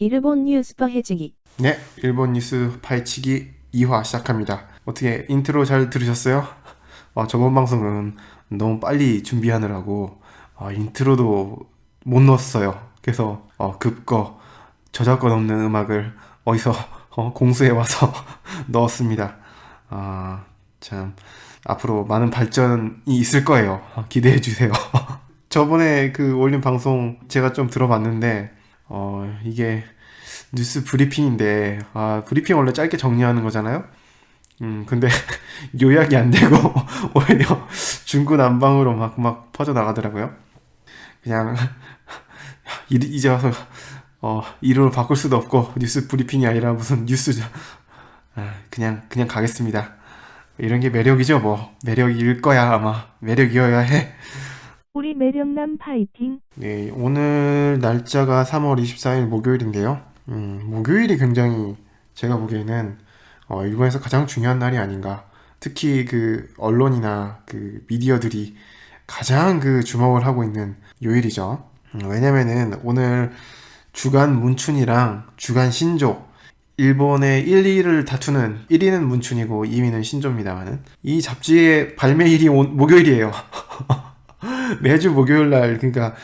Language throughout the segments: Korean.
일본 뉴스 파헤치기. 네, 일본 뉴스 파헤치기 2화 시작합니다. 어떻게 인트로 잘 들으셨어요? 저번 방송은 너무 빨리 준비하느라고 인트로도 못 넣었어요. 그래서 급거 저작권 없는 음악을 어디서 공수해 와서 넣었습니다. 참 앞으로 많은 발전이 있을 거예요. 기대해 주세요. 저번에 그 올린 방송 제가 좀 들어봤는데 이게 뉴스 브리핑인데 브리핑 원래 짧게 정리하는 거잖아요. 근데 요약이 안 되고 오히려 중구난방으로 막 퍼져 나가더라고요. 그냥 이제 와서 이름을 바꿀 수도 없고 뉴스 브리핑이 아니라 무슨 뉴스죠. 그냥 가겠습니다. 이런 게 매력이죠, 뭐. 매력일 거야, 아마. 매력이어야 해. 우리 매력남 파이팅. 네, 오늘 날짜가 3월 24일 목요일인데요. 목요일이 굉장히 제가 보기에는 일본에서 가장 중요한 날이 아닌가. 특히 그 언론이나 그 미디어들이 가장 그 주목을 하고 있는 요일이죠. 왜냐면은 오늘 주간 문춘이랑 주간 신조, 일본의 1, 2위를 다투는 1위는 문춘이고 2위는 신조입니다만은 이 잡지의 발매일이 목요일이에요. 매주 목요일 날, 그러니까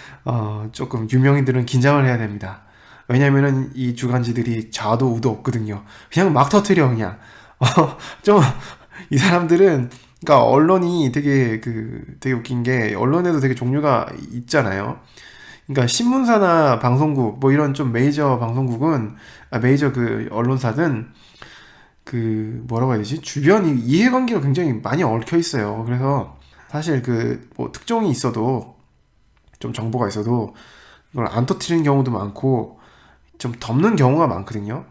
조금 유명인들은 긴장을 해야 됩니다. 왜냐면은 이 주간지들이 좌도 우도 없거든요. 그냥 막 터트려 그냥. 좀 이 사람들은, 그러니까 언론이 되게 웃긴 게, 언론에도 되게 종류가 있잖아요. 그러니까 신문사나 방송국 뭐 이런 좀 메이저 방송국은, 메이저 그 언론사든 그 뭐라고 해야 되지, 주변 이해관계가 굉장히 많이 얽혀 있어요. 그래서 사실 그 뭐 특종이 있어도, 좀 정보가 있어도 이걸 안 터트리는 경우도 많고 좀 덮는 경우가 많거든요.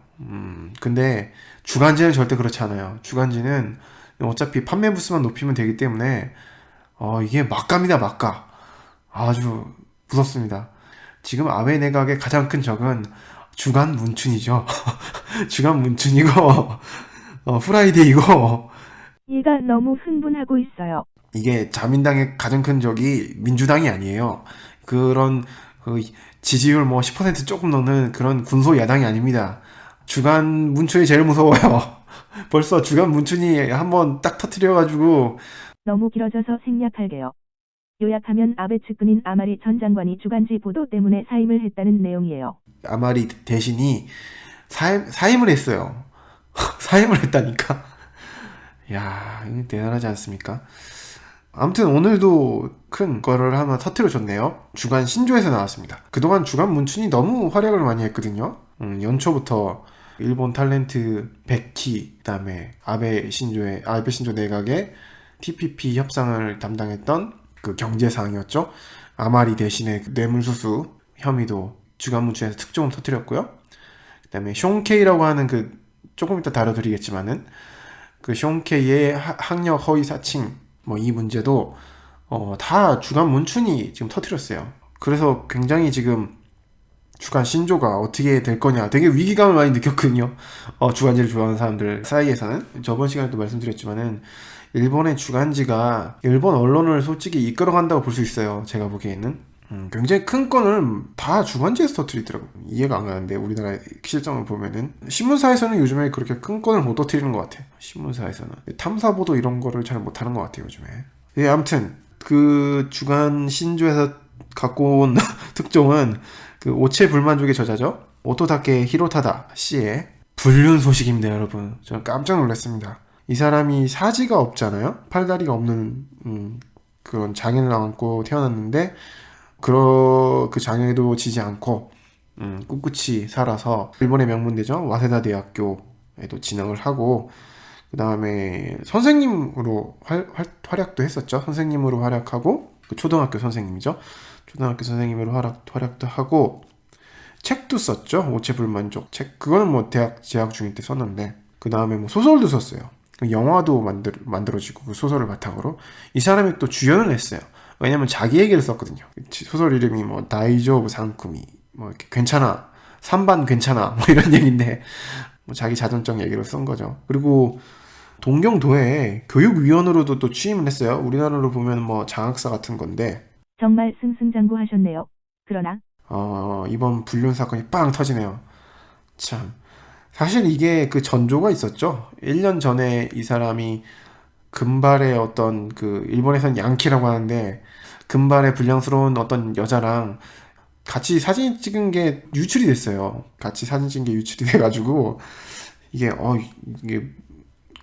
근데 주간지는 절대 그렇지 않아요. 주간지는 어차피 판매 부수만 높이면 되기 때문에 이게 막갑니다, 막가. 아주 무섭습니다. 지금 아베 내각의 가장 큰 적은 주간 문춘이죠. 주간 문춘이고 프라이데이고. 얘가 너무 흥분하고 있어요. 이게 자민당의 가장 큰 적이 민주당이 아니에요. 그런 그 지지율 뭐 10% 조금 넘는 그런 군소 야당이 아닙니다. 주간 문춘이 제일 무서워요. 벌써 주간 문춘이 한번 딱 터트려가지고. 너무 길어져서 생략할게요. 요약하면 아베 측근인 아마리 전 장관이 주간지 보도 때문에 사임을 했다는 내용이에요. 아마리 대신이 사임을 했어요. 사임을 했다니까. 야, 이거 대단하지 않습니까? 아무튼 오늘도 큰 거를 하나 터트려줬네요. 주간 신조에서 나왔습니다. 그동안 주간 문춘이 너무 활약을 많이 했거든요. 연초부터 일본 탤런트 백키, 그다음에 아베 신조 내각의 TPP 협상을 담당했던 그 경제상이었죠. 아마리 대신에 뇌물수수 혐의도 주간 문춘에서 특종을 터트렸고요. 그다음에 숀케이라고 하는 그 조금 이따 다뤄드리겠지만은 그 숀케이의 학력 허위 사칭 뭐 이 문제도 다 주간 문춘이 지금 터트렸어요. 그래서 굉장히 지금 주간 신조가 어떻게 될 거냐 되게 위기감을 많이 느꼈거든요. 주간지를 좋아하는 사람들 사이에서는. 저번 시간에도 말씀드렸지만은 일본의 주간지가 일본 언론을 솔직히 이끌어간다고 볼 수 있어요. 제가 보기에는. 굉장히 큰 건을 다 주간지에서 터뜨리더라고요. 이해가 안 가는데, 우리나라의 실정을 보면은. 신문사에서는 요즘에 그렇게 큰 건을 못 터뜨리는 것 같아요. 신문사에서는. 탐사보도 이런 거를 잘 못하는 것 같아요, 요즘에. 예, 아무튼 그 주간 신조에서 갖고 온 특종은 그 오체 불만족의 저자죠. 오토다케 히로타다 씨의 불륜 소식입니다, 여러분. 저는 깜짝 놀랐습니다. 이 사람이 사지가 없잖아요. 팔다리가 없는 그런 장애를 안고 태어났는데, 그 장애도 지지 않고 꿋꿋이 살아서 일본의 명문대죠, 와세다 대학교에도 진학을 하고, 그 다음에 선생님으로 활약도 했었죠. 선생님으로 활약하고, 그 초등학교 선생님이죠. 초등학교 선생님으로 활약도 하고, 책도 썼죠. 오체불만족 책. 그거는 뭐 대학 재학 중일 때 썼는데, 그 다음에 뭐 소설도 썼어요. 영화도 만들어지고, 그 소설을 바탕으로 이 사람이 또 주연을 했어요. 왜냐면 자기 얘기를 썼거든요. 소설 이름이 뭐 다이조부 상쿠미, 뭐 이렇게 괜찮아, 삼반 괜찮아, 뭐 이런 얘기인데, 뭐 자기 자전적 얘기를 쓴 거죠. 그리고 동경도에 교육위원으로도 또 취임을 했어요. 우리나라로 보면 뭐 장학사 같은 건데. 정말 승승장구하셨네요. 그러나 이번 불륜 사건이 빵 터지네요. 참. 사실 이게 그 전조가 있었죠. 1년 전에 이 사람이 금발의 어떤 그 일본에선 양키라고 하는데 금발의 불량스러운 어떤 여자랑 같이 사진 찍은 게 유출이 됐어요. 같이 사진 찍은 게 유출이 돼가지고 이게 이게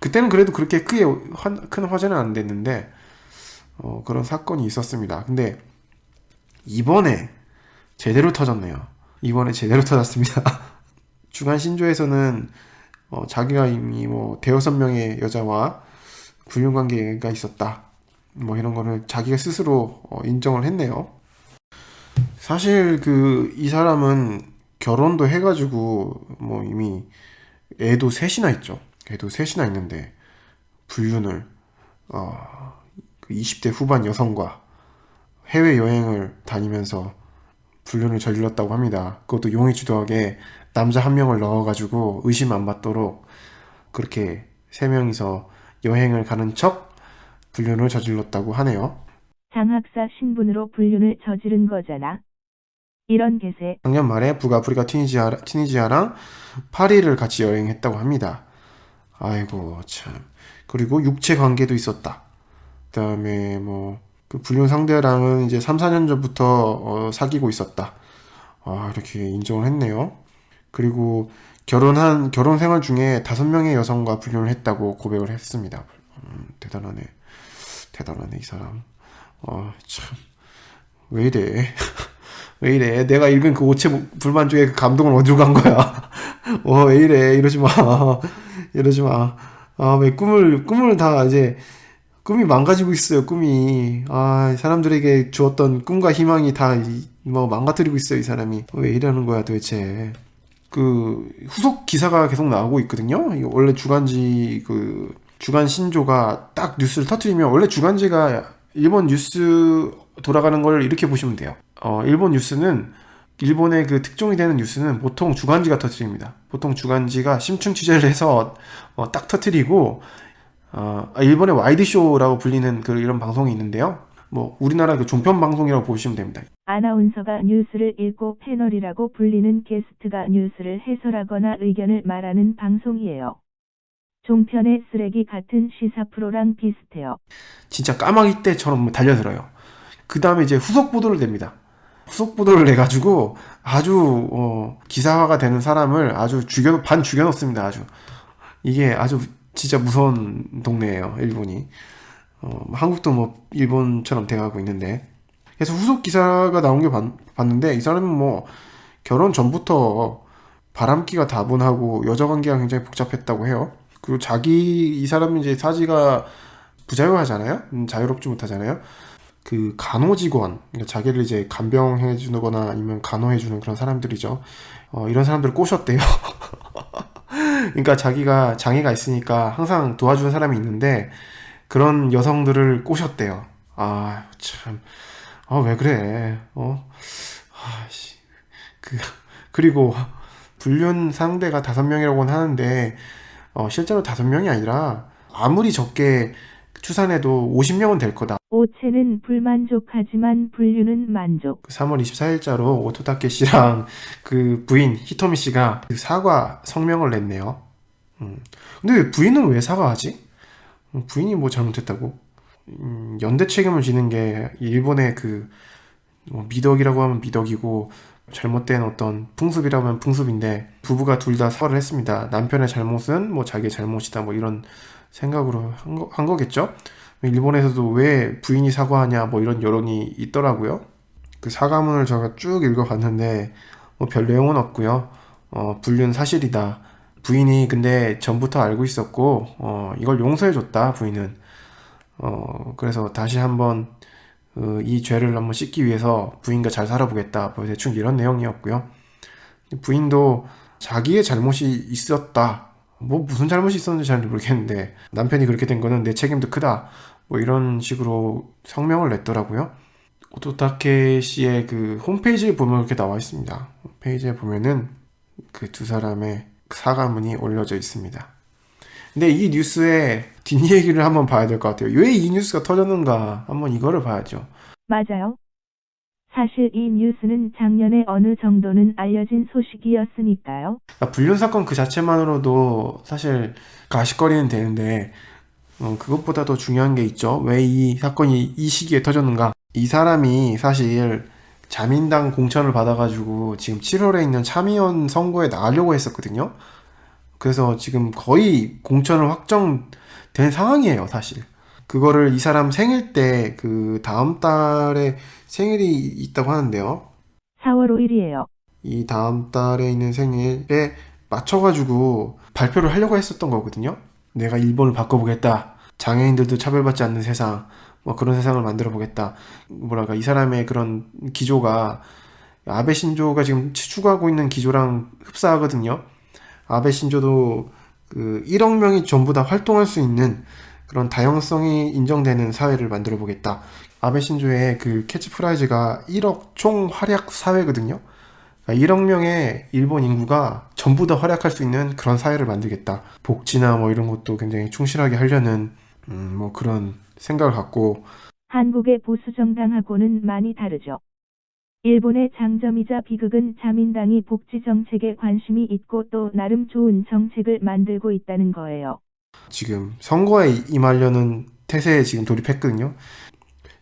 그때는 그래도 그렇게 크게 큰 화제는 안 됐는데 그런 사건이 있었습니다. 근데 이번에 제대로 터졌네요. 이번에 제대로 터졌습니다. 주간 신조에서는 자기가 이미 뭐 대여섯 명의 여자와 불륜 관계가 있었다. 뭐 이런 거를 자기가 스스로 인정을 했네요. 사실 이 사람은 결혼도 해가지고 뭐 이미 애도 셋이나 있죠. 애도 셋이나 있는데 불륜을 그 20대 후반 여성과 해외 여행을 다니면서 불륜을 저질렀다고 합니다. 그것도 용의 주도하게 남자 한 명을 넣어가지고 의심 안 받도록 그렇게 세 명이서 여행을 가는 척 불륜을 저질렀다고 하네요. 장학사 신분으로 불륜을 저지른 거잖아. 이런 개새. 작년 말에 북아프리카 튀니지아랑 파리를 같이 여행했다고 합니다. 아이고 참. 그리고 육체 관계도 있었다. 그다음에 뭐 그 불륜 상대랑은 이제 3, 4년 전부터 사귀고 있었다. 이렇게 인정을 했네요. 그리고 결혼 생활 중에 5명의 여성과 불륜을 했다고 고백을 했습니다. 대단하네. 대단하네 이 사람. 참. 왜 이래? 왜 이래? 내가 읽은 그 오체 불만 중에 그 감동은 어디로 간 거야? 왜 이래? 이러지 마. 이러지 마. 왜 꿈을 다 이제, 꿈이 망가지고 있어요, 꿈이. 사람들에게 주었던 꿈과 희망이 다, 망가뜨리고 있어요, 이 사람이. 왜 이러는 거야, 도대체. 후속 기사가 계속 나오고 있거든요? 이거 원래 주간 신조가 딱 뉴스를 터뜨리면, 원래 주간지가 일본 뉴스 돌아가는 걸 이렇게 보시면 돼요. 일본의 그 특종이 되는 뉴스는 보통 주간지가 터뜨립니다. 보통 주간지가 심층 취재를 해서 딱 터뜨리고 일본의 와이드쇼라고 불리는 이런 방송이 있는데요. 뭐 우리나라 그 종편 방송이라고 보시면 됩니다. 아나운서가 뉴스를 읽고 패널이라고 불리는 게스트가 뉴스를 해설하거나 의견을 말하는 방송이에요. 종편의 쓰레기 같은 시사 프로랑 비슷해요. 진짜 까마귀 떼처럼 달려들어요. 그 다음에 이제 후속 보도를 냅니다. 후속 보도를 내가지고 아주 기사화가 되는 사람을 아주 반 죽여놓습니다. 아주 이게 아주 진짜 무서운 동네예요. 일본이. 한국도 뭐 일본처럼 돼가고 있는데, 그래서 후속 기사가 나온 게 봤는데 이 사람은 뭐 결혼 전부터 바람기가 다분하고 여자 관계가 굉장히 복잡했다고 해요. 그리고 이 사람은 이제 사지가 부자유하잖아요. 자유롭지 못하잖아요. 그 간호직원, 그러니까 자기를 이제 간병해주거나 아니면 간호해주는 그런 사람들이죠. 이런 사람들을 꼬셨대요. 그러니까 자기가 장애가 있으니까 항상 도와주는 사람이 있는데 그런 여성들을 꼬셨대요. 참. 왜 그래? 그리고 불륜 상대가 5명이라고는 하는데 실제로 5명이 아니라 아무리 적게 추산해도 50명은 될 거다. 오체는 불만족하지만 불륜은 만족. 3월 24일자로 오토타케 씨랑 그 부인 히토미 씨가 사과 성명을 냈네요. 근데 부인은 왜 사과하지? 부인이 뭐 잘못했다고? 연대 책임을 지는 게 일본의 미덕이라고 하면 미덕이고 잘못된 어떤 풍습이라고 하면 풍습인데, 부부가 둘 다 사과를 했습니다. 남편의 잘못은 뭐 자기의 잘못이다 뭐 이런 생각으로 한 거겠죠? 일본에서도 왜 부인이 사과하냐 뭐 이런 여론이 있더라고요. 그 사과문을 제가 쭉 읽어봤는데 뭐 별 내용은 없고요. 불륜 사실이다. 부인이 근데 전부터 알고 있었고 이걸 용서해줬다 부인은. 그래서 다시 한번 이 죄를 한번 씻기 위해서 부인과 잘 살아보겠다. 뭐 대충 이런 내용이었고요. 부인도 자기의 잘못이 있었다. 뭐 무슨 잘못이 있었는지 잘 모르겠는데 남편이 그렇게 된 거는 내 책임도 크다. 뭐 이런 식으로 성명을 냈더라고요. 오토타케 씨의 그 홈페이지에 보면 이렇게 나와 있습니다. 홈페이지에 보면은 그 두 사람의 사과문이 올려져 있습니다. 근데 이 뉴스의 뒷얘기를 한번 봐야 될 것 같아요. 왜 이 뉴스가 터졌는가 한번 이거를 봐야죠. 맞아요. 사실 이 뉴스는 작년에 어느 정도는 알려진 소식이었으니까요. 불륜 사건 그 자체만으로도 사실 가십거리는 되는데 그것보다 더 중요한 게 있죠. 왜 이 사건이 이 시기에 터졌는가? 이 사람이 사실 자민당 공천을 받아가지고 지금 7월에 있는 참의원 선거에 나가려고 했었거든요. 그래서 지금 거의 공천을 확정된 상황이에요, 사실. 그거를 이 사람 생일 때 그 다음 달에 생일이 있다고 하는데요. 4월 5일이에요. 이 다음 달에 있는 생일에 맞춰가지고 발표를 하려고 했었던 거거든요. 내가 일본을 바꿔보겠다. 장애인들도 차별받지 않는 세상, 뭐 그런 세상을 만들어 보겠다. 뭐랄까, 이 사람의 그런 기조가 아베 신조가 지금 추구하고 있는 기조랑 흡사하거든요. 아베 신조도 그 1억 명이 전부 다 활동할 수 있는 그런 다양성이 인정되는 사회를 만들어 보겠다. 아베 신조의 그 캐치프라이즈가 1억 총 활약 사회거든요. 그러니까 1억 명의 일본 인구가 전부 다 활약할 수 있는 그런 사회를 만들겠다. 복지나 뭐 이런 것도 굉장히 충실하게 하려는 뭐 그런 생각을 갖고. 한국의 보수 정당하고는 많이 다르죠. 일본의 장점이자 비극은 자민당이 복지 정책에 관심이 있고 또 나름 좋은 정책을 만들고 있다는 거예요. 지금 선거에 임하려는 태세에 지금 돌입했거든요.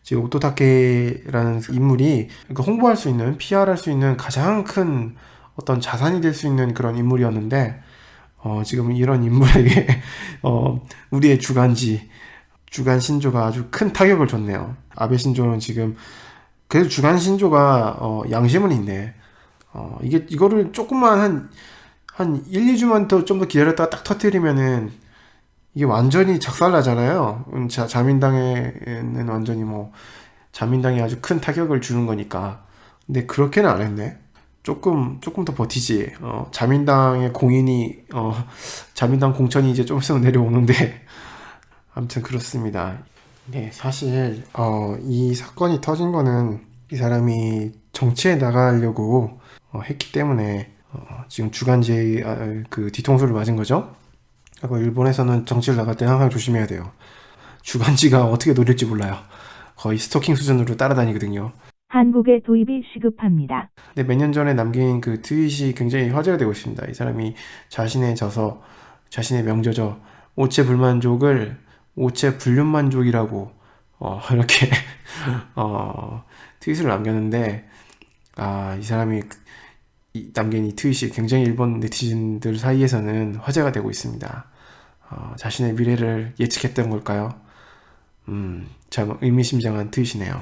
지금 오토타케라는 인물이 그러니까 홍보할 수 있는, PR할 수 있는 가장 큰 어떤 자산이 될 수 있는 그런 인물이었는데 지금 이런 인물에게 우리의 주간 신조가 아주 큰 타격을 줬네요. 아베 신조는 지금 그래도 주간 신조가 양심은 있네. 이거를 조금만 한 1, 2주만 더 좀 더 기다렸다가 딱 터뜨리면은 이게 완전히 작살나잖아요. 자민당에는 완전히 뭐 자민당이 아주 큰 타격을 주는 거니까. 근데 그렇게는 안 했네. 조금 더 버티지. 자민당의 공인이 자민당 공천이 이제 좀 있으면 내려오는데 아무튼 그렇습니다. 네, 사실 이 사건이 터진 거는 이 사람이 정치에 나가려고 했기 때문에 지금 주간제 그 뒤통수를 맞은 거죠. 그리고 일본에서는 정치를 나갈 때 항상 조심해야 돼요. 주간지가 어떻게 노릴지 몰라요. 거의 스토킹 수준으로 따라다니거든요. 한국의 도입이 시급합니다. 근데 몇 년 전에 남긴 그 트윗이 굉장히 화제가 되고 있습니다. 이 사람이 자신의 명저죠. 오체 불만족을 오체 불륜만족이라고 이렇게 트윗을 남겼는데 이 사람이 남긴 이 트윗이 굉장히 일본 네티즌들 사이에서는 화제가 되고 있습니다. 자신의 미래를 예측했던 걸까요? 참 의미심장한 트윗이네요.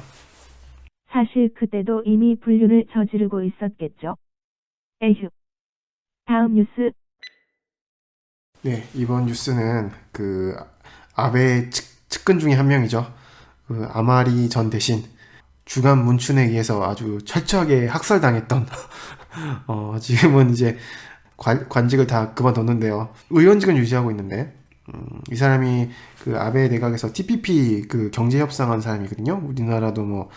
사실 그때도 이미 불륜을 저지르고 있었겠죠. 에휴. 다음 뉴스. 네, 이번 뉴스는 그 아베 측근 중에 한 명이죠. 그 아마리 전 대신 주간 문춘에 의해서 아주 철저하게 학살당했던 지금은 이제 관직을 다 그만뒀는데요. 의원직은 유지하고 있는데 이 사람이 그 아베 내각에서 TPP 그 경제 협상한 사람이거든요. 우리나라도 뭐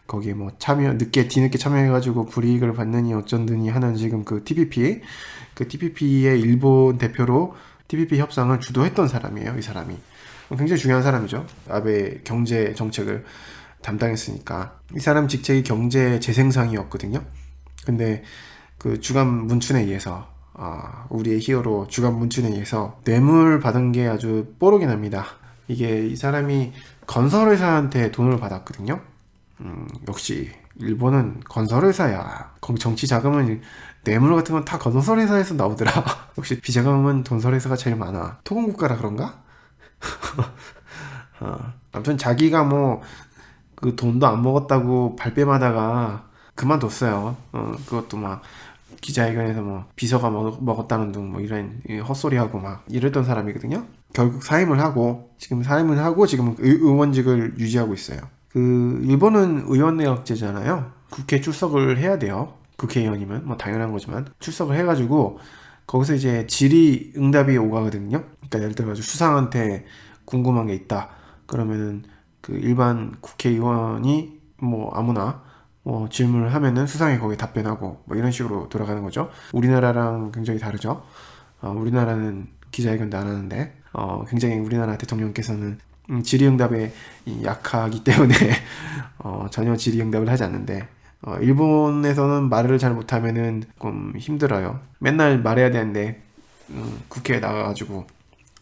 거기에 뭐 뒤늦게 참여해가지고 불이익을 받느니 어쩐드니 하는 지금 그 TPP의 일본 대표로 TPP 협상을 주도했던 사람이에요. 이 사람이 굉장히 중요한 사람이죠. 아베 경제 정책을 담당했으니까. 이 사람 직책이 경제 재생상이었거든요. 근데 그 주간 문춘에 의해서 우리의 히어로 주간 문춘에 의해서 뇌물 받은 게 아주 뽀록이 납니다. 이게 이 사람이 건설회사한테 돈을 받았거든요. 역시 일본은 건설회사야. 정치 자금은 뇌물 같은 건 다 건설회사에서 나오더라. 역시 비자금은 건설회사가 제일 많아. 토건국가라 그런가? 아무튼 자기가 뭐 그 돈도 안 먹었다고 발뺌하다가 그만뒀어요. 그것도 막 기자회견에서 뭐 비서가 먹었다는 둥 뭐 이런 헛소리하고 막 이랬던 사람이거든요. 결국 사임을 하고 지금 의원직을 유지하고 있어요. 그 일본은 의원내각제잖아요. 국회 출석을 해야 돼요. 국회의원이면 뭐 당연한 거지만 출석을 해가지고 거기서 이제 질의응답이 오가거든요. 그러니까 예를 들어가지고 수상한테 궁금한 게 있다. 그러면은 그 일반 국회의원이 뭐 아무나 뭐 질문을 하면은 수상이 거기에 답변하고 뭐 이런 식으로 돌아가는 거죠. 우리나라랑 굉장히 다르죠. 우리나라는 기자회견도 안 하는데 굉장히 우리나라 대통령께서는 질의응답에 약하기 때문에 전혀 질의응답을 하지 않는데 일본에서는 말을 잘 못하면은 좀 힘들어요. 맨날 말해야 되는데 국회에 나가가지고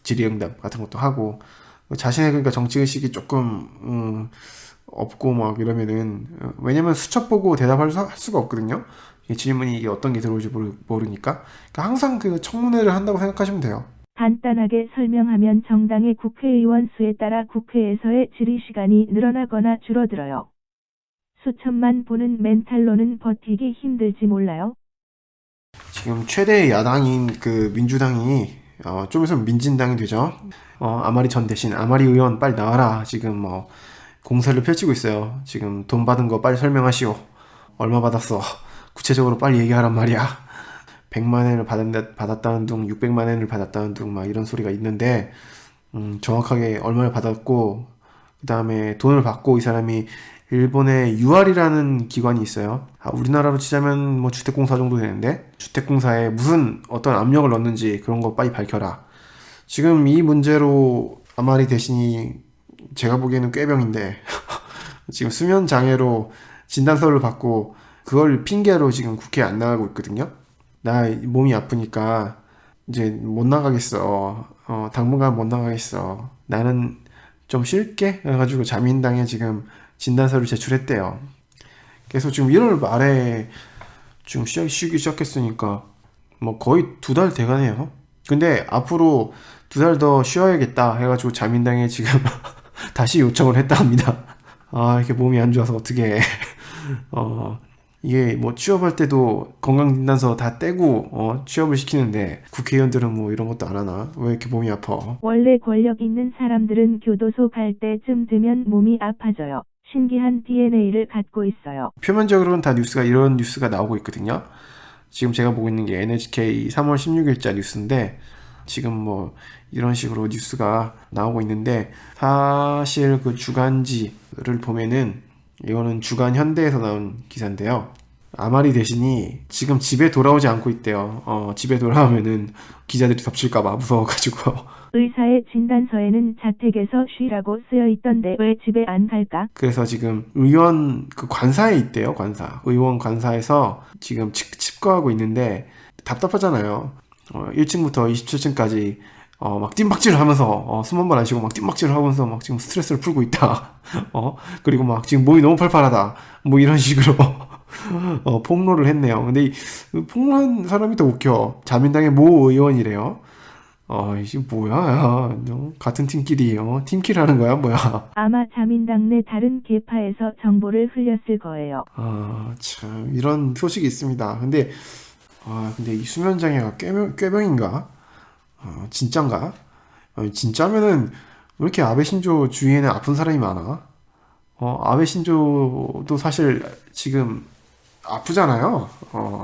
질의응답 같은 것도 하고 자신의 그러니까 정치의식이 조금 없고 막 이러면은 왜냐면 수첩 보고 대답할 할 수가 없거든요. 이 질문이 이게 어떤 게 들어올지 모르니까 그러니까 항상 그 청문회를 한다고 생각하시면 돼요. 간단하게 설명하면 정당의 국회의원 수에 따라 국회에서의 질의 시간이 늘어나거나 줄어들어요. 수첩만 보는 멘탈로는 버티기 힘들지 몰라요? 지금 최대 야당인 그 민주당이 좀 있으면 민진당이 되죠. 아마리 전 대신 아마리 의원 빨리 나와라. 지금 공세를 펼치고 있어요. 지금 돈 받은 거 빨리 설명하시오. 얼마 받았어? 구체적으로 빨리 얘기하란 말이야. 100만 엔을 받았다는 둥, 600만 엔을 받았다는 둥, 막 이런 소리가 있는데, 정확하게 얼마를 받았고, 그 다음에 돈을 받고 이 사람이 일본의 UR이라는 기관이 있어요. 우리나라로 치자면 뭐 주택공사 정도 되는데, 주택공사에 무슨 어떤 압력을 넣는지 그런 거 빨리 밝혀라. 지금 이 문제로 아마리 대신이 제가 보기에는 꾀병인데, 지금 수면 장애로 진단서를 받고, 그걸 핑계로 지금 국회에 안 나가고 있거든요. 나 몸이 아프니까 이제 못 나가겠어. 당분간 못 나가겠어. 나는 좀 쉴게. 해가지고 자민당에 지금 진단서를 제출했대요. 그래서 지금 1월 말에 지금 쉬기 시작했으니까 뭐 거의 2달 돼가네요. 근데 앞으로 2달 더 쉬어야겠다 해가지고 자민당에 지금 다시 요청을 했다 합니다. 이렇게 몸이 안 좋아서 어떻게 해. 이게 뭐 취업할 때도 건강진단서 다 떼고 취업을 시키는데 국회의원들은 뭐 이런 것도 안 하나? 왜 이렇게 몸이 아파? 원래 권력 있는 사람들은 교도소 갈 때쯤 되면 몸이 아파져요. 신기한 DNA를 갖고 있어요. 표면적으로는 다 이런 뉴스가 나오고 있거든요. 지금 제가 보고 있는 게 NHK 3월 16일자 뉴스인데 지금 뭐 이런 식으로 뉴스가 나오고 있는데 사실 그 주간지를 보면은 이거는 주간 현대에서 나온 기사인데요. 아마리 대신이 지금 집에 돌아오지 않고 있대요. 집에 돌아오면은 기자들이 덮칠까봐 무서워가지고. 의사의 진단서에는 자택에서 쉬라고 쓰여 있던데 왜 집에 안 갈까? 그래서 지금 의원 그 관사에 있대요. 의원 관사에서 지금 칩거하고 있는데 답답하잖아요. 1층부터 27층까지 막 뜀박질을 하면서 숨 한 번 안 쉬고 막 뜀박질을 하면서 막 지금 스트레스를 풀고 있다. 그리고 막 지금 몸이 너무 팔팔하다. 뭐 이런 식으로 폭로를 했네요. 근데 이 폭로한 사람이 더 웃겨. 자민당의 모 의원이래요. 이게 뭐야? 야, 같은 팀끼리 팀킬 하는 거야? 뭐야? 아마 자민당 내 다른 계파에서 정보를 흘렸을 거예요. 참 이런 소식이 있습니다. 근데 이 수면장애가 꾀병인가? 진짠가? 진짜면은 왜 이렇게 아베 신조 주위에는 아픈 사람이 많아? 아베 신조도 사실 지금 아프잖아요.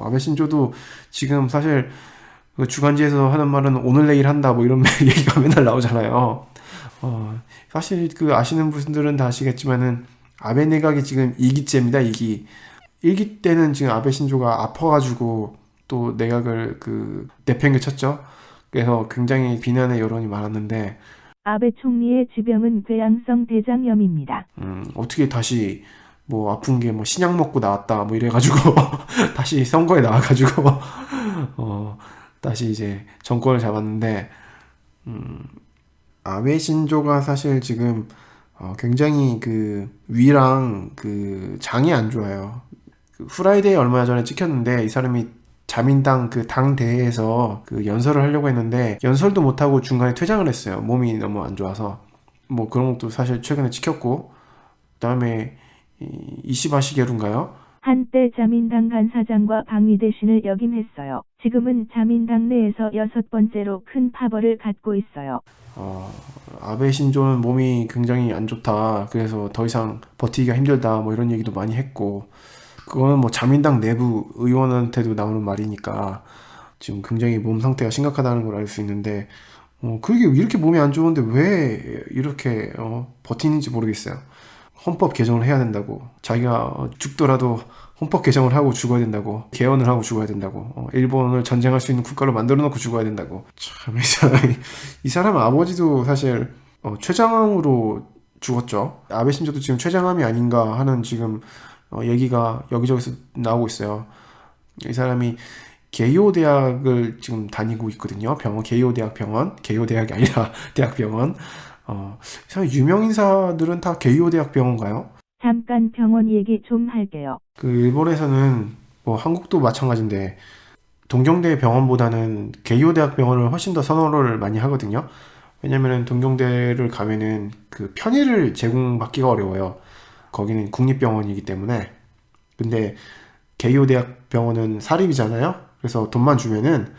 아베 신조도 지금 사실 그 주간지에서 하는 말은 오늘 내일 한다 뭐 이런 얘기가 맨날 나오잖아요. 사실 그 아시는 분들은 다 아시겠지만은 아베 내각이 지금 2기째입니다. 2기. 1기 때는 지금 아베 신조가 아파가지고 또 내각을 내팽개쳤죠. 그래서 굉장히 비난의 여론이 많았는데 아베 총리의 지병은 궤양성 대장염입니다. 어떻게 다시 뭐 아픈 게 뭐 신약 먹고 나왔다 뭐 이래가지고 다시 선거에 나와가지고 다시 이제 정권을 잡았는데 아베 신조가 사실 지금 굉장히 그 위랑 그 장이 안 좋아요. 후라이데이 얼마 전에 찍혔는데 이 사람이 자민당 그 당 대회에서 그 연설을 하려고 했는데 연설도 못하고 중간에 퇴장을 했어요. 몸이 너무 안 좋아서. 뭐 그런 것도 사실 최근에 찍혔고 그다음에 이시바 시게루인가요? 한때 자민당 간사장과 방위 대신을 역임했어요. 지금은 자민당 내에서 6번째로 큰 파벌을 갖고 있어요. 아베 신조는 몸이 굉장히 안 좋다. 그래서 더 이상 버티기가 힘들다. 뭐 이런 얘기도 많이 했고 그거는 뭐 자민당 내부 의원한테도 나오는 말이니까 지금 굉장히 몸 상태가 심각하다는 걸 알 수 있는데 그게 이렇게 몸이 안 좋은데 왜 이렇게 버티는지 모르겠어요. 헌법 개정을 해야 된다고 자기가 죽더라도 헌법 개정을 하고 죽어야 된다고 개헌을 하고 죽어야 된다고 일본을 전쟁할 수 있는 국가로 만들어 놓고 죽어야 된다고 참 이 사람 아버지도 사실 췌장암으로 죽었죠. 아베 신조도 지금 췌장암이 아닌가 하는 지금 얘기가 여기저기서 나오고 있어요. 이 사람이 게이오 대학을 지금 다니고 있거든요. 병원, 게이오 대학 병원. 게이오 대학이 아니라 대학병원. 참 유명 인사들은 다 게이오 대학 병원가요? 잠깐 병원 얘기 좀 할게요. 그 일본에서는 뭐 한국도 마찬가지인데 동경대 병원보다는 게이오 대학 병원을 훨씬 더 선호를 많이 하거든요. 왜냐면은 동경대를 가면은 그 편의를 제공받기가 어려워요. 거기는 국립병원이기 때문에. 근데 게이오 대학 병원은 사립이잖아요. 그래서 돈만 주면은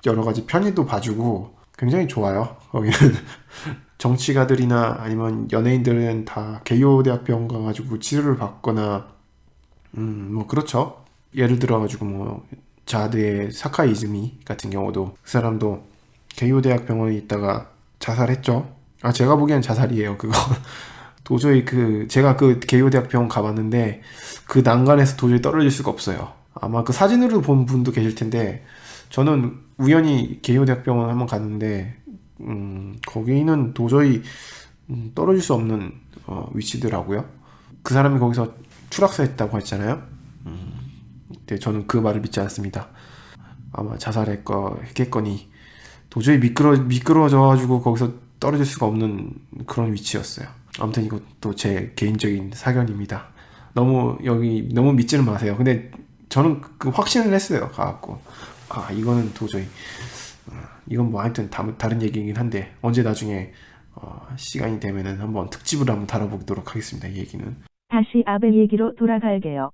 여러 가지 편의도 봐주고 굉장히 좋아요. 거기는 정치가들이나 아니면 연예인들은 다 게이오 대학 병원 가가지고 치료를 받거나 뭐 그렇죠. 예를 들어가지고 뭐 자드의 사카이 이즈미 같은 경우도 그 사람도 게이오 대학 병원에 있다가 자살했죠. 아 제가 보기엔 자살이에요 그거. 도저히 제가 그 게이오 대학 병원 가봤는데 그 난간에서 도저히 떨어질 수가 없어요. 아마 그 사진으로 본 분도 계실 텐데 저는 우연히 게이오 대학 병원 한번 갔는데 거기는 도저히 떨어질 수 없는 위치더라고요. 그 사람이 거기서 추락사했다고 했잖아요. 근데 저는 그 말을 믿지 않습니다. 아마 자살했겠거니 도저히 미끄러져가지고 거기서 떨어질 수가 없는 그런 위치였어요. 아무튼 이것도 제 개인적인 사견입니다. 너무 믿지는 마세요. 근데 저는 그 확신을 했어요. 가갖고 이거는 도저히 이건 뭐 하여튼 다른 얘기이긴 한데 언제 나중에 시간이 되면은 한번 특집을 한번 다뤄보도록 하겠습니다. 이 얘기는. 다시 아베 얘기로 돌아갈게요.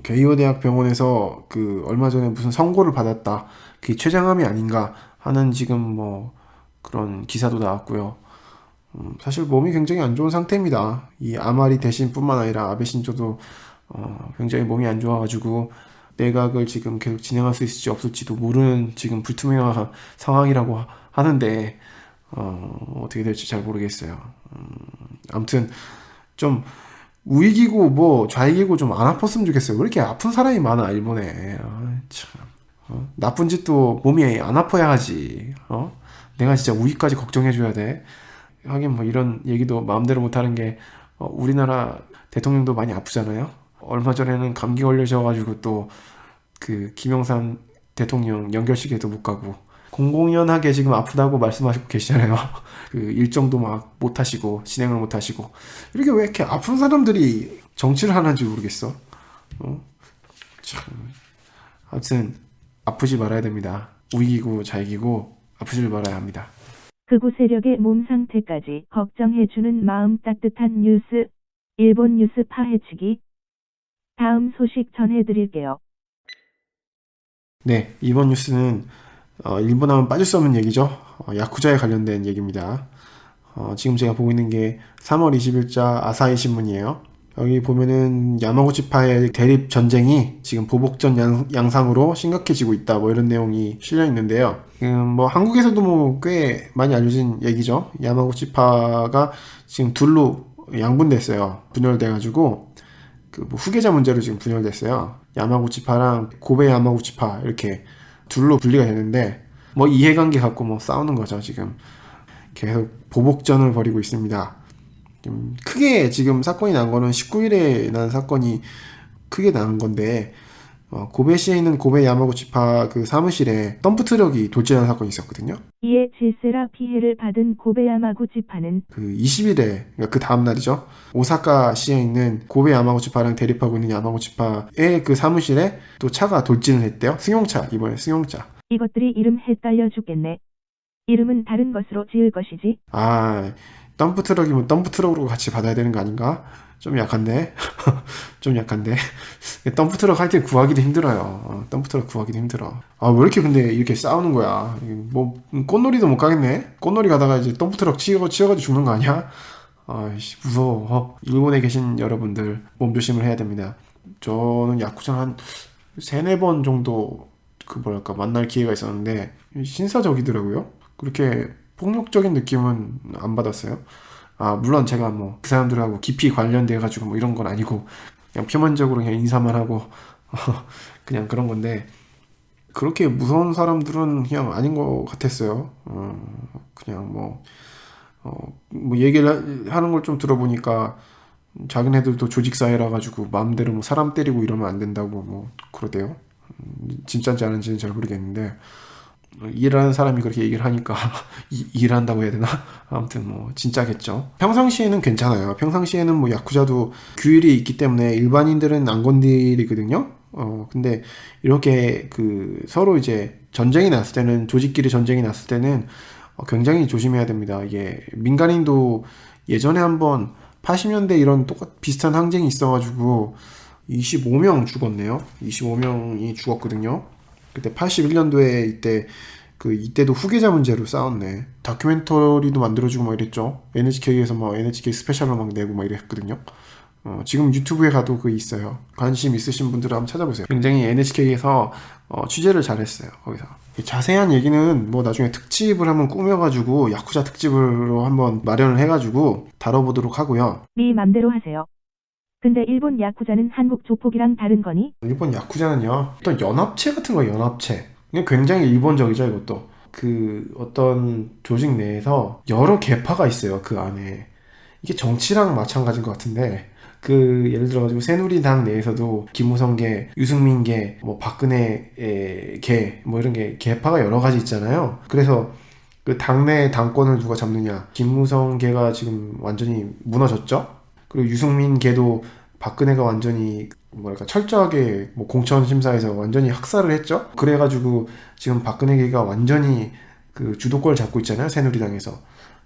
게이오 대학 병원에서 얼마 전에 무슨 선고를 받았다. 그게 췌장암이 아닌가 하는 지금 뭐 그런 기사도 나왔고요. 사실 몸이 굉장히 안 좋은 상태입니다. 이 아마리 대신 뿐만 아니라 아베 신조도 굉장히 몸이 안 좋아가지고 내각을 지금 계속 진행할 수 있을지 없을지도 모르는 지금 불투명한 상황이라고 하는데 어떻게 될지 잘 모르겠어요. 아무튼 좀 우익이고 뭐 좌익이고 좀 안 아팠으면 좋겠어요. 왜 이렇게 아픈 사람이 많아 일본에. 참. 나쁜 짓도 몸이 안 아파야 하지. 내가 진짜 우익까지 걱정해줘야 돼. 하긴 뭐 이런 얘기도 마음대로 못하는 게 우리나라 대통령도 많이 아프잖아요. 얼마 전에는 감기 걸려셔가지고 또 김영삼 대통령 연결식에도 못 가고 공공연하게 지금 아프다고 말씀하시고 계시잖아요. 일정도 막 못하시고 진행을 못하시고 이렇게 왜 이렇게 아픈 사람들이 정치를 하는지 모르겠어. 참. 아무튼 아프지 말아야 됩니다. 우익이고 좌익이고 아프지 말아야 합니다. 극우 세력의 몸 상태까지 걱정해주는 마음 따뜻한 뉴스, 일본 뉴스 파헤치기. 다음 소식 전해드릴게요. 네, 이번 뉴스는 일본 하면 빠질 수 없는 얘기죠. 야쿠자에 관련된 얘기입니다. 지금 제가 보고 있는 게 3월 20일자 아사히 신문이에요. 여기 보면은 야마구치파의 대립 전쟁이 지금 보복전 양상으로 심각해지고 있다. 뭐 이런 내용이 실려 있는데요. 뭐 한국에서도 뭐 꽤 많이 알려진 얘기죠. 야마구치파가 지금 둘로 양분됐어요. 분열돼가지고 뭐 후계자 문제로 지금 분열됐어요. 야마구치파랑 고베 야마구치파 이렇게 둘로 분리가 되는데 뭐 이해관계 갖고 뭐 싸우는 거죠. 지금 계속 보복전을 벌이고 있습니다. 크게 지금 사건이 난 거는 19일에 난 사건이 크게 난 건데 고베시에 있는 고베 야마구치파 사무실에 덤프트럭이 돌진한 사건이 있었거든요. 이에 질세라 피해를 받은 고베 야마구치파는 20일에 그러니까 그 다음 날이죠. 오사카시에 있는 고베 야마구치파랑 대립하고 있는 야마구치파의 사무실에 또 차가 돌진을 했대요. 승용차, 이번에 승용차. 이것들이 이름 헷갈려 죽겠네. 이름은 다른 것으로 지을 것이지. 덤프트럭이면 덤프트럭으로 같이 받아야 되는 거 아닌가? 좀 약한데? 좀 약한데? 덤프트럭 할 때 구하기도 힘들어요. 덤프트럭 구하기도 힘들어. 왜 이렇게 근데 이렇게 싸우는 거야? 뭐, 꽃놀이도 못 가겠네? 꽃놀이 가다가 이제 덤프트럭 치여가지고 죽는 거 아니야? 무서워. 일본에 계신 여러분들, 몸조심을 해야 됩니다. 저는 야쿠자 한 3-4번 정도, 만날 기회가 있었는데, 신사적이더라고요. 그렇게 폭력적인 느낌은 안 받았어요. 물론 제가 뭐 그 사람들하고 깊이 관련돼 가지고 뭐 이런 건 아니고 그냥 표면적으로 그냥 인사만 하고 그냥 그런 건데 그렇게 무서운 사람들은 그냥 아닌 것 같았어요. 그냥 뭐 얘기를 하는 걸 좀 들어보니까 자기네들도 조직사회라 가지고 마음대로 뭐 사람 때리고 이러면 안 된다고 뭐 그러대요. 진짜인지 아닌지는 잘 모르겠는데 일하는 사람이 그렇게 얘기를 하니까 일한다고 해야 되나? 아무튼 뭐 진짜겠죠. 평상시에는 괜찮아요. 평상시에는 뭐 야쿠자도 규율이 있기 때문에 일반인들은 안 건드리거든요. 근데 이렇게 그 서로 이제 전쟁이 났을 때는 조직끼리 전쟁이 났을 때는 굉장히 조심해야 됩니다. 이게 민간인도 예전에 한번 80년대 이런 비슷한 항쟁이 있어가지고 25명 죽었네요. 25명이 죽었거든요. 그때 81년도에 이때도 후계자 문제로 싸웠네. 다큐멘터리도 만들어주고 막 이랬죠. NHK에서 막 NHK 스페셜로 막 내고 막 이랬거든요. 지금 유튜브에 가도 그 있어요. 관심 있으신 분들은 한번 찾아보세요. 굉장히 NHK에서 취재를 잘했어요. 거기서 자세한 얘기는 뭐 나중에 특집을 한번 꾸며가지고 야쿠자 특집으로 한번 마련을 해가지고 다뤄보도록 하고요. 네 맘대로 하세요. 근데 일본 야쿠자는 한국 조폭이랑 다른 거니? 일본 야쿠자는요, 어떤 연합체 같은 거예요. 연합체. 이게 굉장히 일본적이죠. 이것도 그 어떤 조직 내에서 여러 계파가 있어요. 그 안에 이게 정치랑 마찬가지인 것 같은데, 그 예를 들어가지고 새누리당 내에서도 김무성계, 유승민계, 뭐 박근혜 계, 뭐 이런 게 계파가 여러 가지 있잖아요. 그래서 그 당내 당권을 누가 잡느냐, 김무성계가 지금 완전히 무너졌죠. 그리고 유승민계도 박근혜가 완전히 뭐랄까 철저하게 뭐 공천 심사에서 완전히 학살을 했죠. 그래가지고 지금 박근혜계가 완전히 그 주도권을 잡고 있잖아요. 새누리당에서.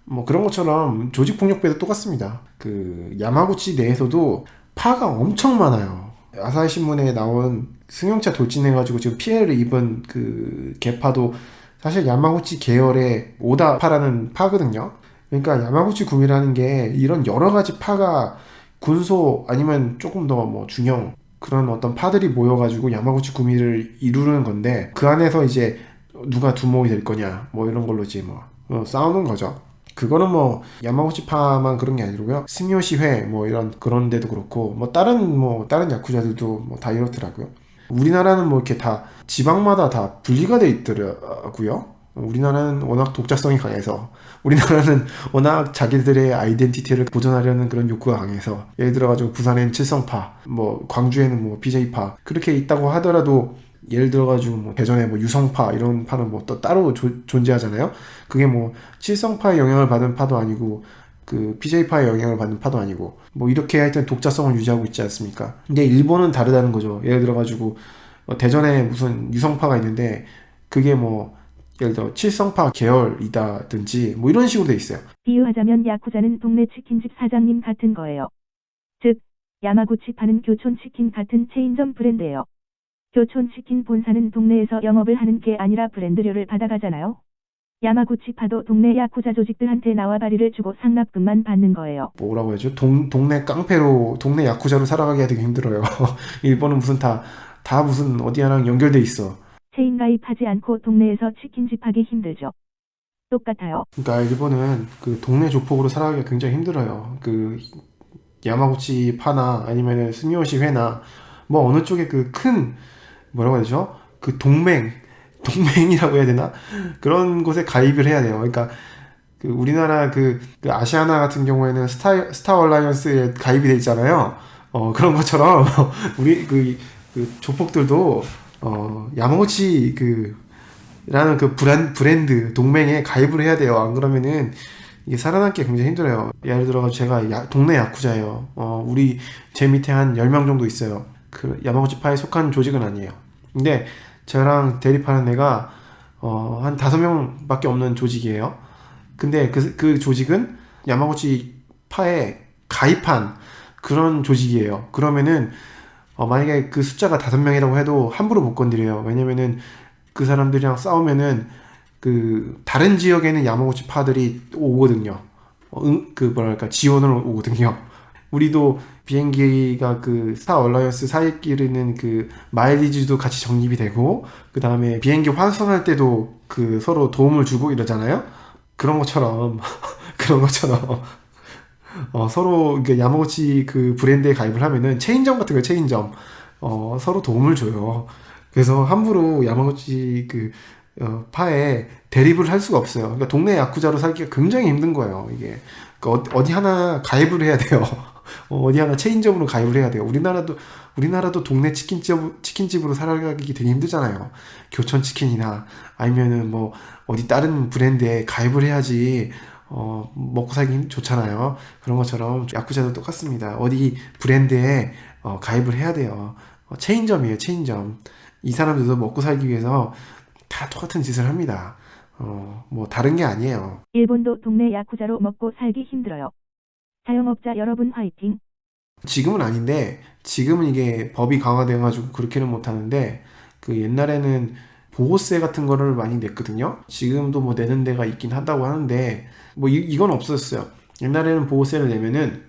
뭐 그런 것처럼 조직폭력배도 똑같습니다. 그 야마구치 내에서도 파가 엄청 많아요. 아사히 신문에 나온 승용차 돌진해가지고 지금 피해를 입은 그 계파도 사실 야마구치 계열의 오다파라는 파거든요. 그러니까 야마구치 구미라는 게 이런 여러 가지 파가 군소 아니면 조금 더 뭐 중형 그런 어떤 파들이 모여가지고 야마구치 구미를 이루는 건데, 그 안에서 이제 누가 두목이 될 거냐 뭐 이런 걸로 이제 뭐 싸우는 거죠. 그거는 뭐 야마구치파만 그런 게 아니고요. 스미요시회 뭐 이런 그런 데도 그렇고 뭐 다른 야쿠자들도 뭐 다 이렇더라고요. 우리나라는 뭐 이렇게 다 지방마다 다 분리가 돼 있더라고요. 우리나라는 워낙 독자성이 강해서, 우리나라는 워낙 자기들의 아이덴티티를 보존하려는 그런 욕구가 강해서, 예를 들어가지고 부산엔 칠성파, 뭐 광주에는 뭐 BJ파 그렇게 있다고 하더라도, 예를 들어가지고 뭐 대전에 뭐 유성파 이런 파는 뭐 또 따로 존재하잖아요. 그게 뭐 칠성파의 영향을 받은 파도 아니고 그 BJ파의 영향을 받는 파도 아니고 뭐 이렇게 하여튼 독자성을 유지하고 있지 않습니까? 근데 일본은 다르다는 거죠. 예를 들어가지고 대전에 무슨 유성파가 있는데 그게 뭐 예를 들어 칠성파 계열이다든지 뭐 이런 식으로 돼 있어요. 비유하자면 야쿠자는 동네 치킨집 사장님 같은 거예요. 즉 야마구치파는 교촌치킨 같은 체인점 브랜드예요. 교촌치킨 본사는 동네에서 영업을 하는 게 아니라 브랜드료를 받아가잖아요. 야마구치파도 동네 야쿠자 조직들한테 나와바리를 주고 상납금만 받는 거예요. 뭐라고 해야죠? 동네 깡패로, 동네 야쿠자로 살아가기가 되게 힘들어요. 일본은 무슨 다 무슨 어디 하나랑 연결돼 있어. 체인 가입하지 않고 동네에서 치킨집 하기 힘들죠. 똑같아요. 그러니까 일본은 그 동네 조폭으로 살아가기가 굉장히 힘들어요. 그 야마구치 파나 아니면은 스미요시 회나 뭐 어느 쪽에 그 큰 뭐라고 해야 되죠? 그 동맹이라고 해야 되나? 그런 곳에 가입을 해야 돼요. 그러니까 그 우리나라 그 아시아나 같은 경우에는 스타 얼라이언스에 가입이 돼 있잖아요. 그런 것처럼 우리 그 조폭들도 야마구치 라는 그 브랜드 동맹에 가입을 해야 돼요. 안 그러면은 이게 살아남기 굉장히 힘들어요. 예를 들어서 제가 동네 야쿠자예요. 제 밑에 한 10명 정도 있어요. 그 야마구치파에 속한 조직은 아니에요. 근데 저랑 대립하는 애가 한 5명밖에 없는 조직이에요. 근데 그 조직은 야마구치 파에 가입한 그런 조직이에요. 그러면은 만약에 그 숫자가 5명이라고 해도 함부로 못 건드려요. 왜냐면은 그 사람들이랑 싸우면은 그 다른 지역에는 야마구치 파들이 오거든요. 지원을 오거든요. 우리도 비행기가 그 스타 얼라이언스 사이끼리는 그 마일리지도 같이 적립이 되고, 그 다음에 비행기 환승할 때도 그 서로 도움을 주고 이러잖아요. 그런 것처럼 서로 야마구치 그 브랜드에 가입을 하면은 체인점 같은 거 체인점 서로 도움을 줘요. 그래서 함부로 야마구치 파에 대립을 할 수가 없어요. 그러니까 동네 야쿠자로 살기가 굉장히 힘든 거예요. 이게 그러니까 어디 하나 가입을 해야 돼요. 어디 하나 체인점으로 가입을 해야 돼요. 우리나라도 동네 치킨집으로 살아가기 되게 힘들잖아요. 교촌치킨이나 아니면은 뭐 어디 다른 브랜드에 가입을 해야지 먹고 살기 좋잖아요. 그런 것처럼 야쿠자도 똑같습니다. 어디 브랜드에 가입을 해야 돼요. 체인점이에요, 체인점. 이 사람들도 먹고 살기 위해서 다 똑같은 짓을 합니다. 뭐 다른 게 아니에요. 일본도 동네 야쿠자로 먹고 살기 힘들어요. 자영업자 여러분 화이팅! 지금은 아닌데, 지금은 이게 법이 강화돼가지고 그렇게는 못하는데, 그 옛날에는 보호세 같은 거를 많이 냈거든요. 지금도 뭐 내는 데가 있긴 한다고 하는데, 뭐 이건 없었어요. 옛날에는 보호세를 내면은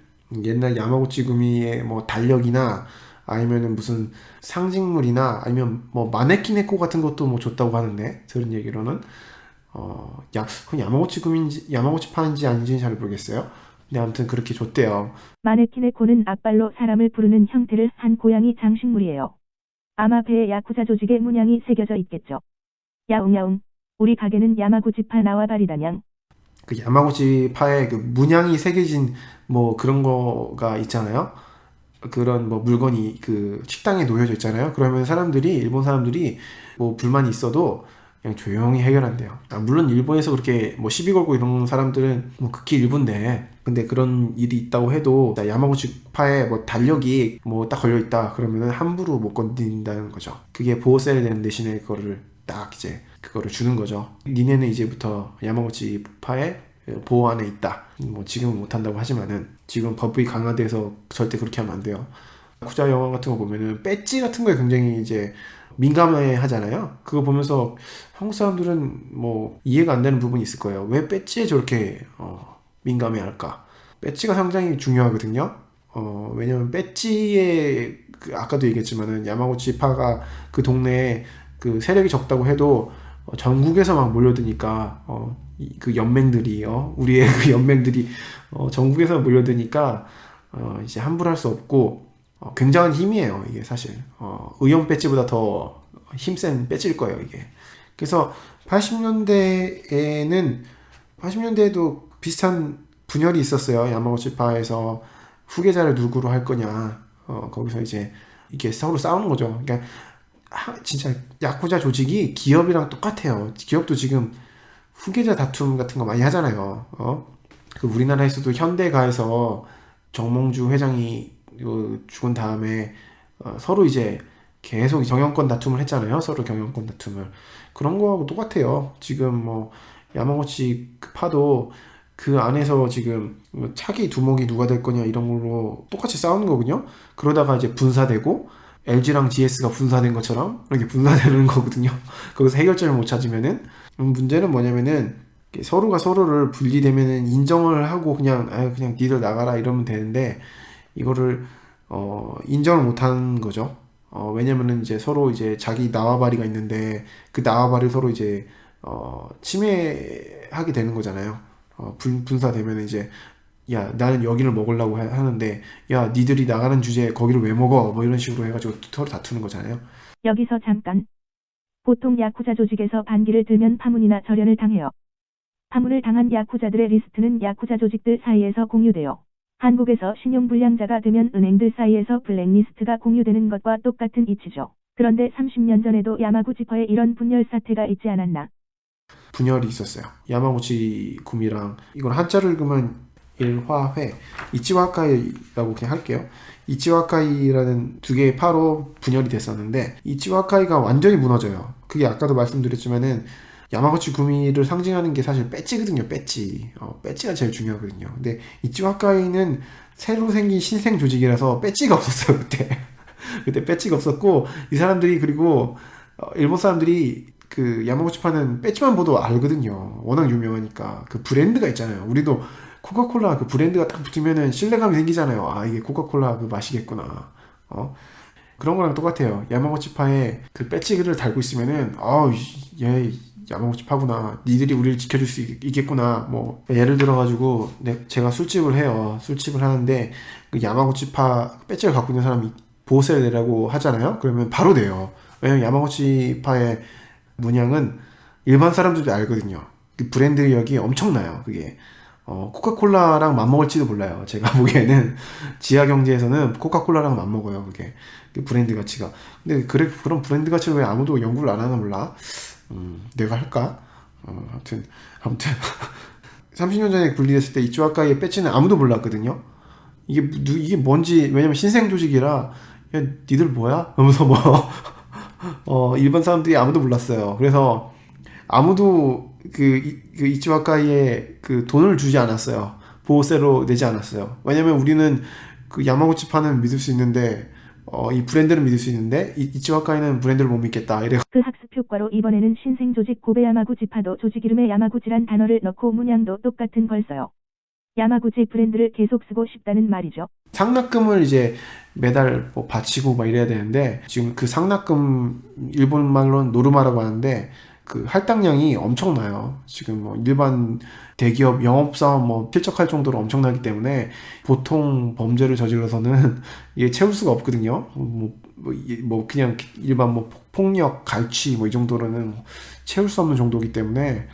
옛날 야마구치 구미의 뭐 달력이나 아니면은 무슨 상징물이나 아니면 뭐 마네키네코 같은 것도 뭐 줬다고 하는데, 들은 얘기로는 그건 야마구치 파인지 아닌지는 잘 모르겠어요. 근데 아무튼 그렇게 줬대요. 마네키네코는 악발로 사람을 부르는 형태를 한 고양이 장식물이에요. 아마 배에 야쿠자 조직의 문양이 새겨져 있겠죠. 야웅야웅, 우리 가게는 야마구치파 나와바리다냥. 그 야마구치 파에 그 문양이 새겨진 뭐 그런 거가 있잖아요. 그런 뭐 물건이 그 식당에 놓여져 있잖아요. 그러면 일본 사람들이 뭐 불만이 있어도 그냥 조용히 해결한대요. 물론 일본에서 그렇게 뭐 시비 걸고 이런 사람들은 뭐 극히 일부인데, 근데 그런 일이 있다고 해도 야마구치 파에 뭐 달력이 뭐 딱 걸려 있다 그러면은 함부로 못 건드린다는 거죠. 그게 보호세를 내는 대신에 그거를 딱 이제 그거를 주는 거죠. 니네는 이제부터 야마구치 파에 보호 안에 있다. 뭐 지금은 못한다고 하지만은 지금 법이 강화돼서 절대 그렇게 하면 안 돼요. 야쿠자 영화 같은 거 보면은 배지 같은 거에 굉장히 이제 민감해 하잖아요. 그거 보면서 한국 사람들은 뭐 이해가 안 되는 부분이 있을 거예요. 왜 배지에 저렇게 민감해 할까? 배지가 상당히 중요하거든요. 왜냐면 배지에 아까도 얘기했지만은 야마구치 파가 그 동네에 그 세력이 적다고 해도 전국에서 막 몰려드니까 그 연맹들이 우리의 그 연맹들이 전국에서 몰려드니까 이제 함부로 할 수 없고 굉장한 힘이에요. 이게 사실 의용 배지보다 더 힘센 배지일 거예요. 이게. 그래서 80년대에도 비슷한 분열이 있었어요. 야마구치파에서 후계자를 누구로 할 거냐. 거기서 이제 이게 서로 싸우는 거죠. 그러니까 진짜 야쿠자 조직이 기업이랑 똑같아요. 기업도 지금 후계자 다툼 같은 거 많이 하잖아요. 그 우리나라에서도 현대가에서 정몽주 회장이 죽은 다음에 서로 이제 계속 경영권 다툼을 했잖아요. 서로 경영권 다툼을. 그런 거하고 똑같아요. 지금 뭐 야마구치 파도 그 안에서 지금 차기 두목이 누가 될 거냐 이런 걸로 똑같이 싸우는 거거든요. 그러다가 이제 분사되고 LG랑 GS가 분사된 것처럼 이렇게 분사되는 거거든요. 거기서 해결점을 못 찾으면은 문제는 뭐냐면은 서로가 서로를 분리되면은 인정을 하고 그냥 니들 나가라 이러면 되는데 이거를 인정을 못 하는 거죠. 왜냐면은 이제 서로 이제 자기 나와바리가 있는데 그 나와바리 서로 이제 침해하게 되는 거잖아요. 분사되면 이제 야 나는 여기를 먹으려고 하는데 야 니들이 나가는 주제에 거기를 왜 먹어 뭐 이런 식으로 해가지고 서로 다투는 거잖아요. 여기서 잠깐. 보통 야쿠자 조직에서 반기를 들면 파문이나 절연을 당해요. 파문을 당한 야쿠자들의 리스트는 야쿠자 조직들 사이에서 공유돼요. 한국에서 신용불량자가 되면 은행들 사이에서 블랙리스트가 공유되는 것과 똑같은 이치죠. 그런데 30년 전에도 야마구치파에 이런 분열 사태가 있지 않았나? 분열이 있었어요. 야마구치 구미랑 이걸 한자를 읽으면 일화회 이치와카이라고 그냥 할게요. 이치와카이라는 두 개의 파로 분열이 됐었는데 이치와카이가 완전히 무너져요. 그게 아까도 말씀드렸지만은 야마구치 구미를 상징하는 게 사실 배지거든요. 배지가 제일 중요하거든요. 근데 이치와카이는 새로 생긴 신생 조직이라서 배지가 없었어요. 그때 배지가 없었고 이 사람들이 그리고 일본 사람들이 그 야마구치파는 배지만 봐도 알거든요. 워낙 유명하니까 그 브랜드가 있잖아요. 우리도 코카콜라 그 브랜드가 딱 붙으면은 신뢰감이 생기잖아요. 아 이게 코카콜라 그 맛이겠구나. 그런 거랑 똑같아요. 야마구치파에 그 배지를 달고 있으면은 얘 야마구치파구나. 니들이 우리를 지켜줄 수 있겠구나. 뭐 예를 들어가지고 제가 술집을 해요. 술집을 하는데 그 야마구치파 배지를 갖고 있는 사람이 보호세를 내라고 하잖아요. 그러면 바로 내요. 왜냐면 야마구치파의 문양은 일반 사람들도 알거든요. 그 브랜드력이 엄청나요. 그게 코카콜라랑 맞먹을지도 몰라요. 제가 보기에는 지하경제에서는 코카콜라랑 맞먹어요. 그게 그 브랜드 가치가. 근데 그래 그런 브랜드 가치를 왜 아무도 연구를 안 하나 몰라. 내가 할까? 아무튼 30년 전에 분리됐을 때 이츠와카이의 배지는 아무도 몰랐거든요. 이게 뭔지, 왜냐면 신생 조직이라, 야 니들 뭐야? 하면서 뭐 일반 사람들이 아무도 몰랐어요. 그래서 아무도 그 이치와카이에 그 돈을 주지 않았어요. 보호세로 내지 않았어요. 왜냐면 우리는 그 야마구치 파는 믿을 수 있는데, 이 브랜드를 믿을 수 있는데, 이치와카이는 브랜드를 못 믿겠다. 이래. 그 학습 효과로 이번에는 신생 조직 고베 야마구치파도 조직 이름에 야마구치란 단어를 넣고 문양도 똑같은 걸 써요. 야마구치 브랜드를 계속 쓰고 싶다는 말이죠. 상납금을 이제 매달 뭐 바치고 막 이래야 되는데, 지금 그 상납금 일본 말로는 노르마라고 하는데, 그 할당량이 엄청나요. 지금 뭐 일반 대기업 영업사원 뭐 필적할 정도로 엄청나기 때문에 보통 범죄를 저질러서는 이게 채울 수가 없거든요. 뭐 그냥 일반 뭐 폭력, 갈취 뭐 이 정도로는 채울 수 없는 정도이기 때문에,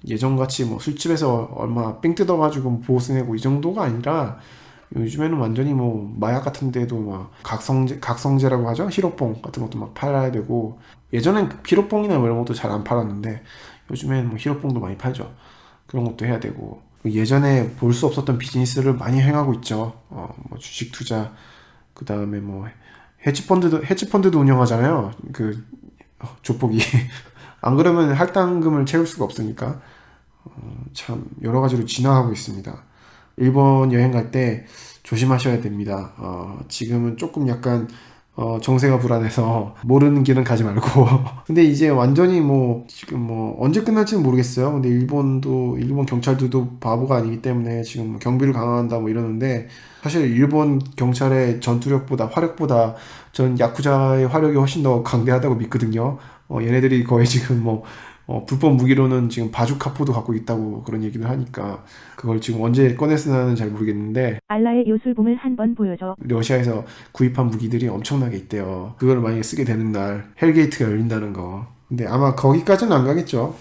예전같이 뭐 술집에서 얼마 삥 뜯어가지고 보호세 내고 이 정도가 아니라, 요즘에는 완전히 뭐 마약 같은 데도 막 각성제라고 하죠. 히로뽕 같은 것도 막 팔아야 되고, 예전엔 히로뽕이나 뭐 이런 것도 잘 안 팔았는데 요즘에는 뭐 히로뽕도 많이 팔죠. 그런 것도 해야 되고, 예전에 볼 수 없었던 비즈니스를 많이 행하고 있죠. 뭐 주식 투자, 그 다음에 뭐 헤지펀드도 운영하잖아요. 그 조폭이 안 그러면 할당금을 채울 수가 없으니까 참 여러 가지로 진화하고 있습니다. 일본 여행 갈 때 조심하셔야 됩니다. 지금은 조금 약간 정세가 불안해서 모르는 길은 가지 말고 근데 이제 완전히 뭐 지금 뭐 언제 끝날지는 모르겠어요. 근데 일본 경찰들도 바보가 아니기 때문에 지금 뭐 경비를 강화한다 뭐 이러는데, 사실 일본 경찰의 전투력보다 화력보다 전 야쿠자의 화력이 훨씬 더 강대하다고 믿거든요. 얘네들이 거의 지금 뭐 불법 무기로는 지금 바주카포도 갖고 있다고 그런 얘기를 하니까, 그걸 지금 언제 꺼내 쓰나는 잘 모르겠는데, 알라의 요술봉을 한번 보여줘. 러시아에서 구입한 무기들이 엄청나게 있대요. 그걸 만약에 쓰게 되는 날 헬게이트가 열린다는 거. 근데 아마 거기까지는 안 가겠죠.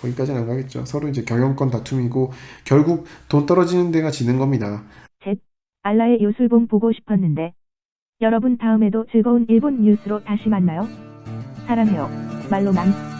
서로 이제 경영권 다툼이고 결국 돈 떨어지는 데가 지는 겁니다. 알라의 요술봉 보고 싶었는데. 여러분 다음에도 즐거운 일본 뉴스로 다시 만나요. 사랑해요. 말로만.